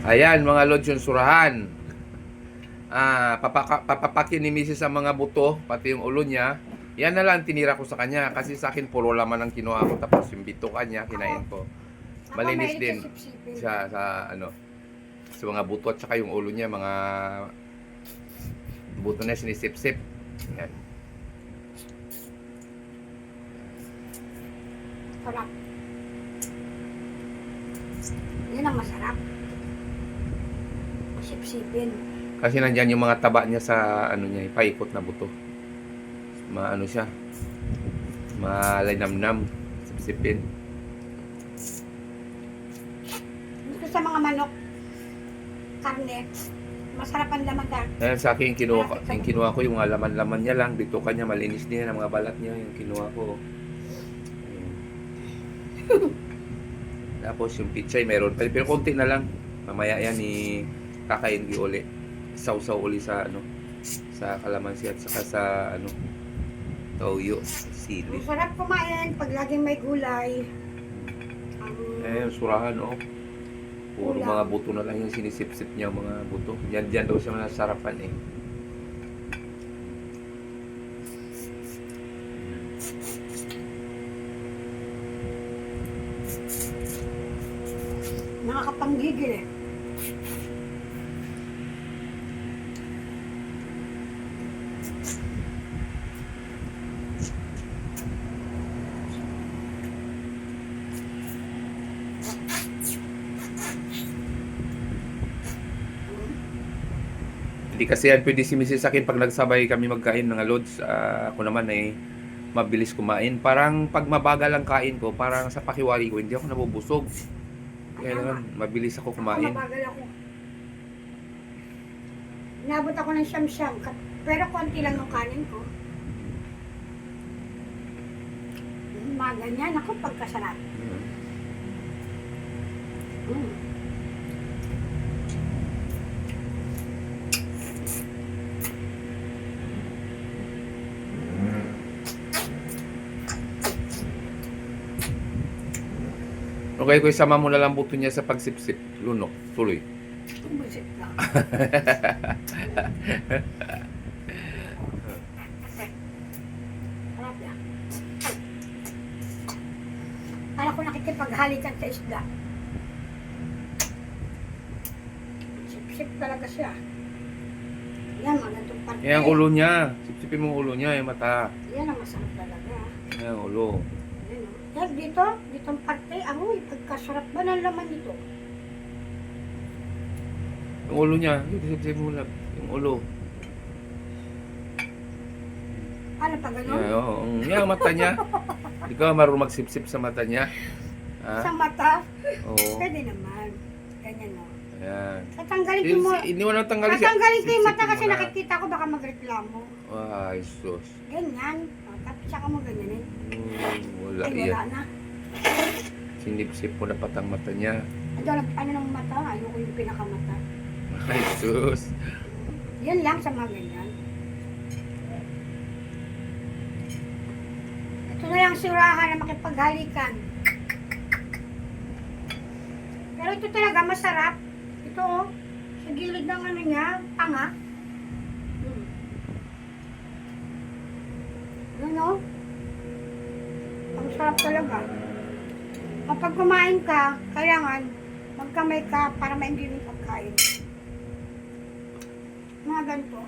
Ayan, mga lods yung surahan. Papapakin ni Mrs. ang mga buto, pati yung ulo niya. Yan na lang tinira ko sa kanya. Kasi sa akin, puro laman ang kinuha ko. Tapos yung bito kanya, kinain ko. Ako Malinis mahilig din sa sipsipin. sa mga buto at saka yung ulo niya, mga buto na sinisip-sip. Yan. Sarap. Yan ang masarap. Sipsipin. Kasi nandyan yung mga taba niya sa ano niya, paikot na buto. Maano siya. Malinamnam. Sipsipin. Gusto sa mga manok, karne, masarap ang laman ka. Ayan, sa akin, yung kinuha ko yung mga laman-laman niya lang. Dito kanya, malinis din ang mga balat niya. Yung kinuha ko. Ayan. Tapos yung pichay, meron pa. Pero konti na lang. Mamaya yan, kakain di uli. Sausaw uli sa, sa kalamansi at saka sa, toyo, sili. Masarap kumain pag laging may gulay. Ayan, surahan, Puro Ulam. mga buto na lang yung sinisip-sip niya, mga buto. Yan daw siya masarapan eh. Nakakapanggigil eh. Hindi kasi yan pwede si Mrs. Akin pag nagsabay kami magkain ng lods. Ako naman mabilis kumain. Parang pag mabagal ang kain ko, parang sa pakiwari ko, hindi ako nabubusog. Kaya naman, mabilis ako kumain. Ako mabagal ako. Inabot ako ng siyam-siyam. Pero konti lang yung kanin ko. Mga ganyan. Ako pagkasarap. Okay, kung isama mo na lang buto niya sa pagsipsip, lunok, tuloy. Tumusip lang. Sarap yan. Para ko nakikipaghalikan sa isda. Sip-sip talaga siya. Yan, magandang parte. Yan ang ulo niya. Sipsipin mo ang ulo niya, yung mata. Yan ang masarap talaga. Yan ang ulo. Yan, oh. Yan, dito ang parte. Amoy, pagkasarap ba ng laman nito? Yung ulo niya, sipsipin mo lang. Yung ulo. Ano pa ganun? Yan, yan ang mata niya. Hindi ka marunong magsipsip sa mata niya. Ha? Sa mata? Oo. Pwede naman. Ganyan o. Ayan. Tatanggalin ko mo. Hindi mo lang tanggalin siya. Tatanggalin ko yung mata Sipsipin kasi mo na. nakikita ko baka magreklamo. Ay, sus. Ganyan. O, tapos saka mo ganyan eh. Wala Ay, yan. wala na. Sinipsip mo na patang mata niya. Ano ng mata? Ayoko yung pinakamata. Ay, sus. Yan lang sa mga ganyan. Ito na yung surahan na makipaghalikan. Pero ito talaga masarap. Ito oh, sa gilid ng ano niya, panga. Yan oh. Ang sarap talaga. Kapag kumain ka, kailangan magkamay ka para ma-enjoy yung pagkain. Mga ganito.